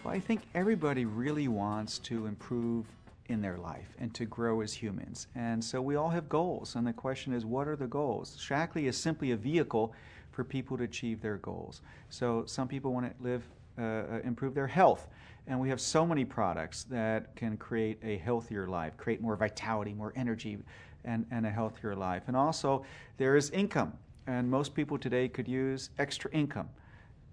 Well, I think everybody really wants to improve in their life and to grow as humans. And so we all have goals. And the question is, what are the goals? Shaklee is simply a vehicle for people to achieve their goals. So some people want to improve their health. And we have so many products that can create a healthier life, create more vitality, more energy, and a healthier life. And also, there is income. And most people today could use extra income.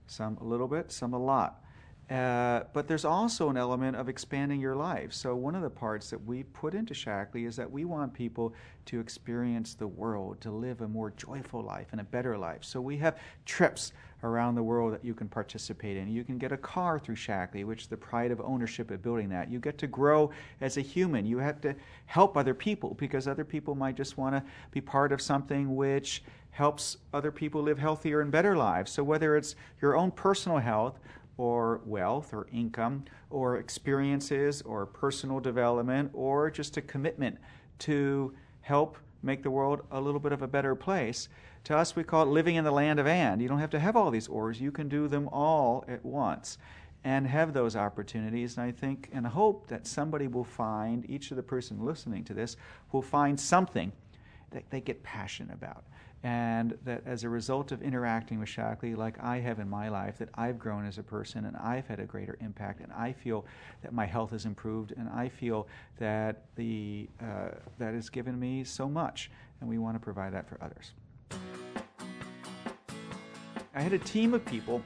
Some a little bit, some a lot. But there's also an element of expanding your life. So one of the parts that we put into Shaklee is that we want people to experience the world, to live a more joyful life and a better life. So we have trips around the world that you can participate in. You can get a car through Shaklee, which is the pride of ownership of building that. You get to grow as a human. You have to help other people because other people might just want to be part of something which helps other people live healthier and better lives. So whether it's your own personal health or wealth or income or experiences or personal development or just a commitment to help make the world a little bit of a better place. To us, we call it living in the land of and. You don't have to have all these ors. You can do them all at once and have those opportunities. And I think and hope that somebody will find, each of the person listening to this, will find something that they get passionate about. And that as a result of interacting with Shaklee, like I have in my life, that I've grown as a person and I've had a greater impact and I feel that my health has improved and I feel that that has given me so much, and we want to provide that for others. I had a team of people,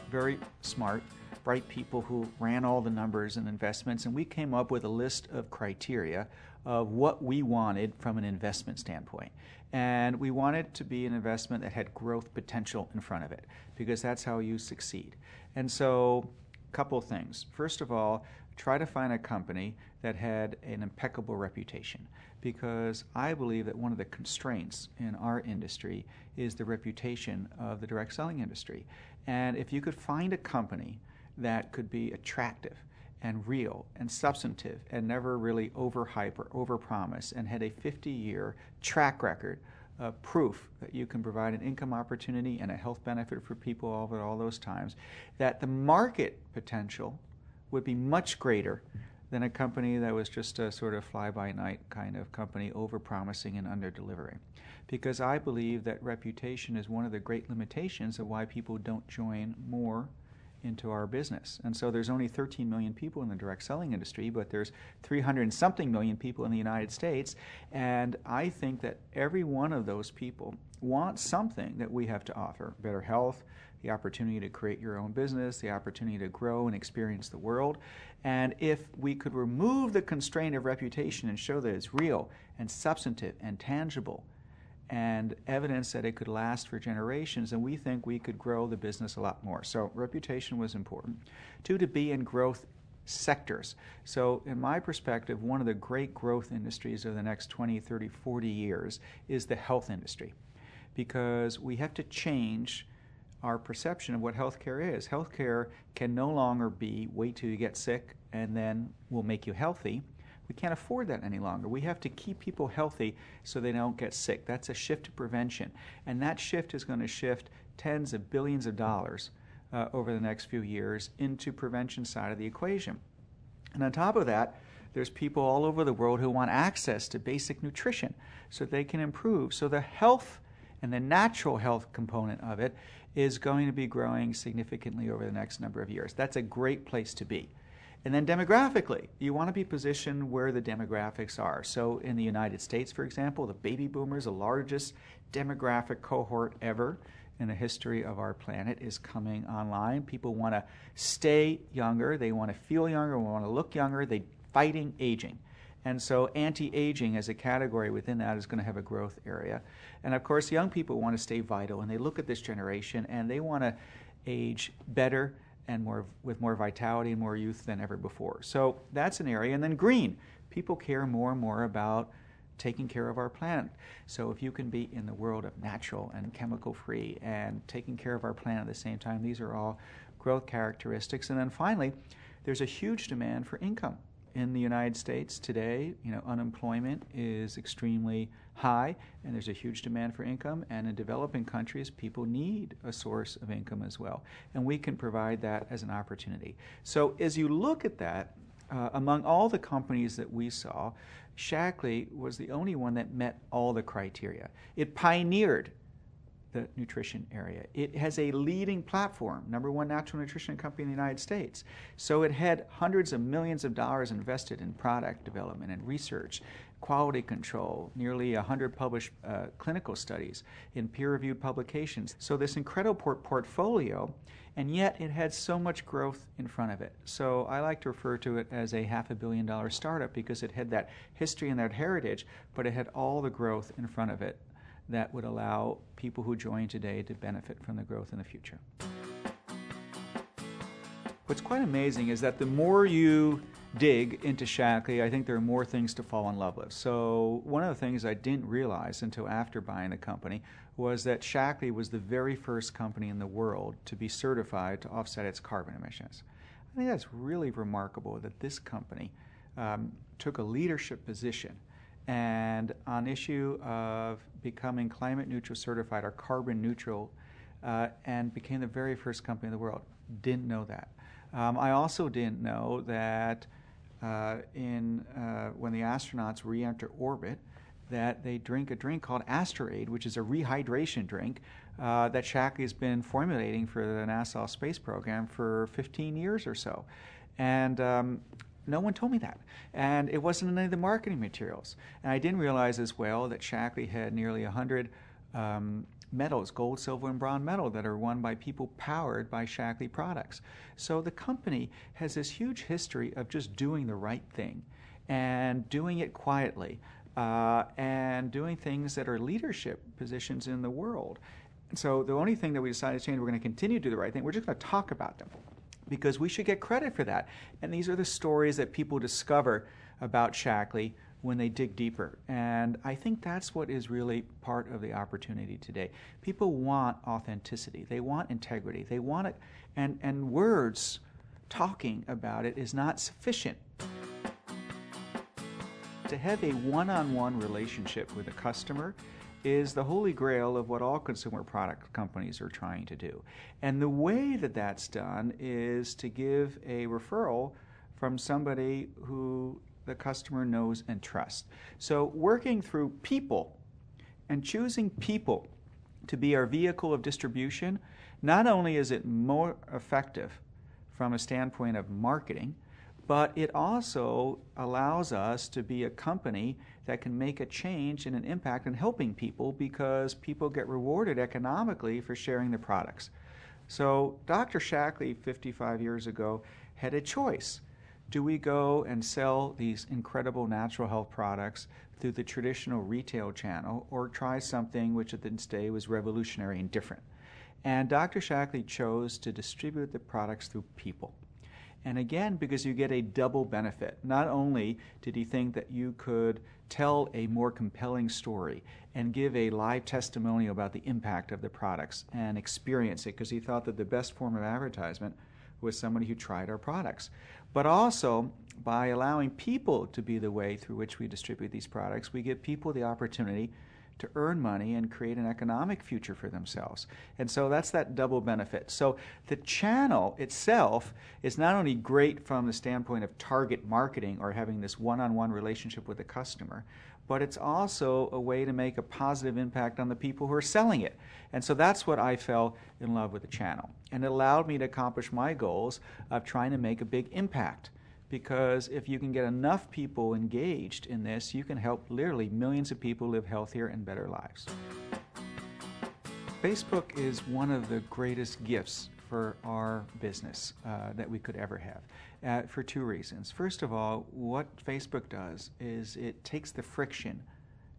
very smart, bright people who ran all the numbers and investments, and we came up with a list of criteria of what we wanted from an investment standpoint. And we wanted to be an investment that had growth potential in front of it, because that's how you succeed. And so, a couple of things. First of all, try to find a company that had an impeccable reputation, because I believe that one of the constraints in our industry is the reputation of the direct selling industry. And if you could find a company that could be attractive and real and substantive and never really overhype or overpromise and had a 50-year track record of proof that you can provide an income opportunity and a health benefit for people over all those times, that the market potential would be much greater than a company that was just a sort of fly-by-night kind of company, overpromising and under-delivering. Because I believe that reputation is one of the great limitations of why people don't join more into our business. And so there's only 13 million people in the direct selling industry, but there's 300 and something million people in the United States. And I think that every one of those people wants something that we have to offer. Better health, the opportunity to create your own business, the opportunity to grow and experience the world. And if we could remove the constraint of reputation and show that it's real and substantive and tangible and evidence that it could last for generations, and we think we could grow the business a lot more. So reputation was important. 2, to be in growth sectors. So in my perspective, one of the great growth industries of the next 20, 30, 40 years is the health industry, because we have to change our perception of what healthcare is. Healthcare can no longer be wait till you get sick and then we'll make you healthy. We can't afford that any longer. We have to keep people healthy so they don't get sick. That's a shift to prevention. And that shift is going to shift tens of billions of dollars over the next few years into prevention side of the equation. And on top of that, there's people all over the world who want access to basic nutrition so they can improve. So the health and the natural health component of it is going to be growing significantly over the next number of years. That's a great place to be. And then demographically, you want to be positioned where the demographics are. So in the United States, for example, the baby boomers, the largest demographic cohort ever in the history of our planet, is coming online. People want to stay younger, they want to feel younger, they want to look younger, they're fighting aging. And so anti-aging as a category within that is going to have a growth area. And of course, young people want to stay vital, and they look at this generation and they want to age better and with more vitality and more youth than ever before. So that's an area. And then green. People care more and more about taking care of our planet. So if you can be in the world of natural and chemical-free and taking care of our planet at the same time, these are all growth characteristics. And then finally, there's a huge demand for income in the United States today, unemployment is extremely high, and there's a huge demand for income. And in developing countries, people need a source of income as well. And we can provide that as an opportunity. So as you look at that, among all the companies that we saw, Shaklee was the only one that met all the criteria. It pioneered the nutrition area. It has a leading platform, #1 natural nutrition company in the United States. So it had hundreds of millions of dollars invested in product development and research, quality control, nearly 100 published clinical studies in peer-reviewed publications. So this incredible portfolio, and yet it had so much growth in front of it. So I like to refer to it as a $500 million startup because it had that history and that heritage, but it had all the growth in front of it that would allow people who join today to benefit from the growth in the future. What's quite amazing is that the more you dig into Shaklee, I think there are more things to fall in love with. So one of the things I didn't realize until after buying the company was that Shaklee was the very first company in the world to be certified to offset its carbon emissions. I think that's really remarkable that this company took a leadership position and on issue of becoming climate neutral certified or carbon neutral and became the very first company in the world. Didn't know that. I also didn't know that when the astronauts re-enter orbit, that they drink a drink called Asterade, which is a rehydration drink that Shaklee has been formulating for the NASA space program for 15 years or so. And no one told me that. And it wasn't in any of the marketing materials. And I didn't realize as well that Shaklee had nearly 100 medals, gold, silver, and bronze medal that are won by people powered by Shaklee products. So the company has this huge history of just doing the right thing and doing it quietly and doing things that are leadership positions in the world. So the only thing that we decided to change, we're going to continue to do the right thing. We're just going to talk about them, because we should get credit for that. And these are the stories that people discover about Shaklee when they dig deeper. And I think that's what is really part of the opportunity today. People want authenticity. They want integrity. They want it, and words talking about it is not sufficient. To have a one-on-one relationship with a customer is the holy grail of what all consumer product companies are trying to do. And the way that that's done is to give a referral from somebody who the customer knows and trusts. So working through people and choosing people to be our vehicle of distribution, not only is it more effective from a standpoint of marketing, but it also allows us to be a company that can make a change and an impact in helping people, because people get rewarded economically for sharing their products. So Dr. Shaklee 55 years ago had a choice. Do we go and sell these incredible natural health products through the traditional retail channel, or try something which at this day was revolutionary and different? And Dr. Shaklee chose to distribute the products through people. And again, because you get a double benefit. Not only did he think that you could tell a more compelling story and give a live testimonial about the impact of the products and experience it, because he thought that the best form of advertisement was somebody who tried our products. But also, by allowing people to be the way through which we distribute these products, we give people the opportunity to earn money and create an economic future for themselves. And so that's that double benefit. So the channel itself is not only great from the standpoint of target marketing or having this one-on-one relationship with the customer, but it's also a way to make a positive impact on the people who are selling it. And so that's what I fell in love with the channel. And it allowed me to accomplish my goals of trying to make a big impact. Because if you can get enough people engaged in this, you can help literally millions of people live healthier and better lives. Facebook is one of the greatest gifts for our business that we could ever have, for two reasons. First of all, what Facebook does is it takes the friction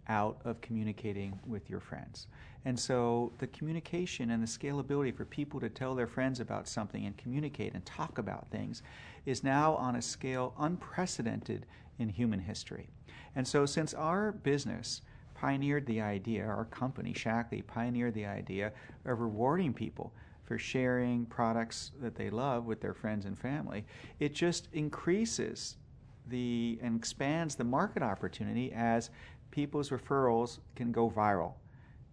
out of communicating with your friends. And so the communication and the scalability for people to tell their friends about something and communicate and talk about things is now on a scale unprecedented in human history. And so since our business pioneered the idea, our company, Shaklee, pioneered the idea of rewarding people for sharing products that they love with their friends and family, it just increases and expands the market opportunity as people's referrals can go viral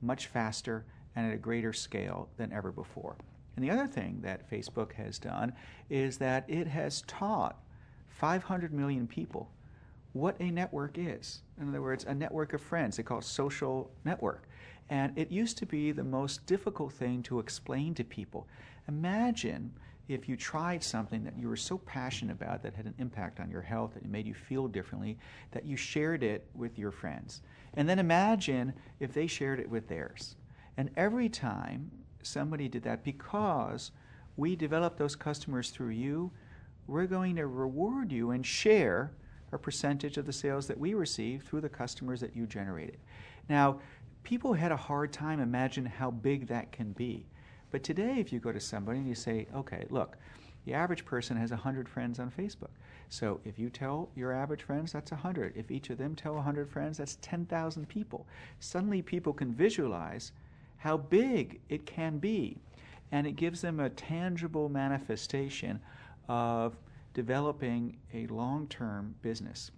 much faster and at a greater scale than ever before. And the other thing that Facebook has done is that it has taught 500 million people what a network is. In other words, a network of friends. They call it social network. And it used to be the most difficult thing to explain to people. Imagine if you tried something that you were so passionate about that had an impact on your health, that it made you feel differently, that you shared it with your friends. And then imagine if they shared it with theirs. And every time somebody did that, because we developed those customers through you, we're going to reward you and share a percentage of the sales that we receive through the customers that you generated. Now, people had a hard time imagining how big that can be. But today, if you go to somebody and you say, okay, look, the average person has 100 friends on Facebook. So if you tell your average friends, that's 100. If each of them tell 100 friends, that's 10,000 people. Suddenly people can visualize how big it can be. And it gives them a tangible manifestation of developing a long-term business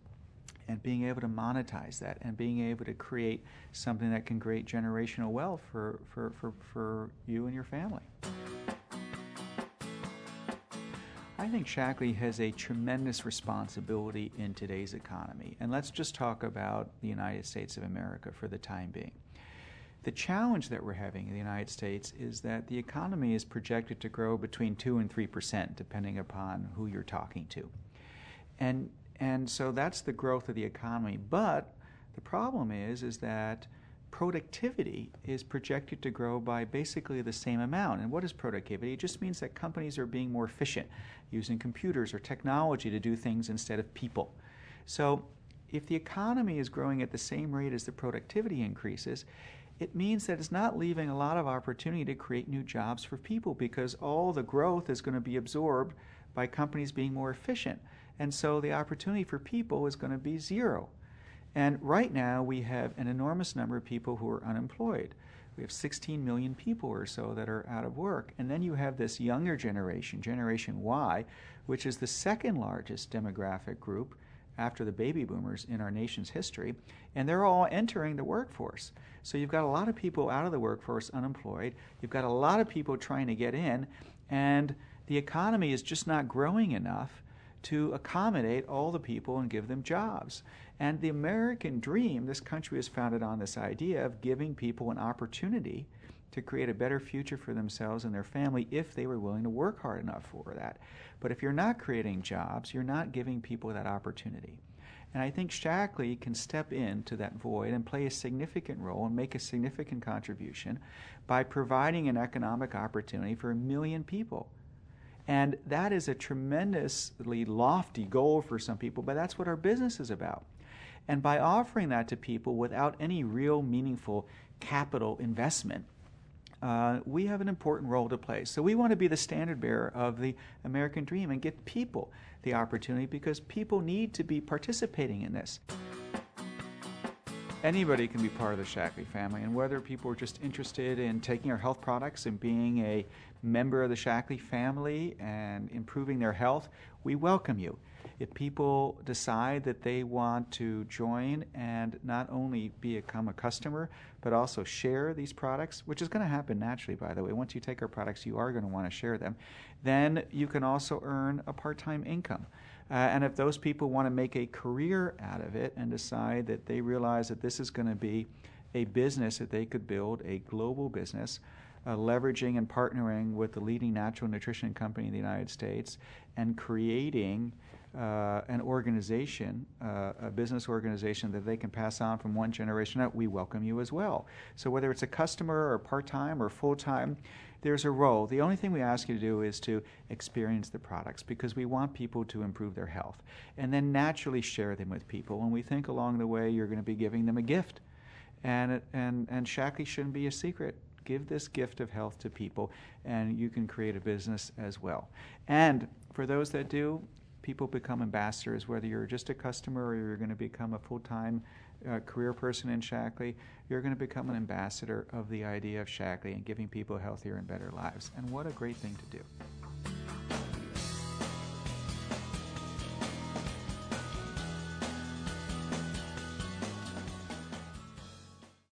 and being able to monetize that and being able to create something that can create generational wealth for you and your family. I think Shaklee has a tremendous responsibility in today's economy. And let's just talk about the United States of America for the time being. The challenge that we're having in the United States is that the economy is projected to grow between 2 and 3%, depending upon who you're talking to. And so that's the growth of the economy. But the problem is that productivity is projected to grow by basically the same amount. And what is productivity? It just means that companies are being more efficient, using computers or technology to do things instead of people. So if the economy is growing at the same rate as the productivity increases, it means that it's not leaving a lot of opportunity to create new jobs for people, because all the growth is going to be absorbed by companies being more efficient. And so the opportunity for people is going to be zero. And right now we have an enormous number of people who are unemployed. We have 16 million people or so that are out of work. And then you have this younger generation, Generation Y, which is the second largest demographic group after the baby boomers in our nation's history, and they're all entering the workforce. So you've got a lot of people out of the workforce unemployed, you've got a lot of people trying to get in, and the economy is just not growing enough to accommodate all the people and give them jobs. And the American dream, this country is founded on this idea of giving people an opportunity to create a better future for themselves and their family if they were willing to work hard enough for that. But if you're not creating jobs, you're not giving people that opportunity. And I think Shaklee can step into that void and play a significant role and make a significant contribution by providing an economic opportunity for 1 million people. And that is a tremendously lofty goal for some people, but that's what our business is about. And by offering that to people without any real meaningful capital investment, we have an important role to play. So we want to be the standard bearer of the American dream and get people the opportunity, because people need to be participating in this. Anybody can be part of the Shaklee family, and whether people are just interested in taking our health products and being a member of the Shaklee family and improving their health, we welcome you. If people decide that they want to join and not only become a customer, but also share these products, which is going to happen naturally, by the way. Once you take our products, you are going to want to share them. Then you can also earn a part-time income. And if those people want to make a career out of it and decide that they realize that this is going to be a business that they could build, a global business, leveraging and partnering with the leading natural nutrition company in the United States and creating an organization, a business organization that they can pass on from one generation out, we welcome you as well. So whether it's a customer or part-time or full-time, there's a role. The only thing we ask you to do is to experience the products, because we want people to improve their health, and then naturally share them with people. And we think along the way you're going to be giving them a gift. And Shaklee shouldn't be a secret. Give this gift of health to people, and you can create a business as well. And for those that do, people become ambassadors, whether you're just a customer or you're going to become a full-time career person in Shaklee, you're going to become an ambassador of the idea of Shaklee and giving people healthier and better lives. And what a great thing to do.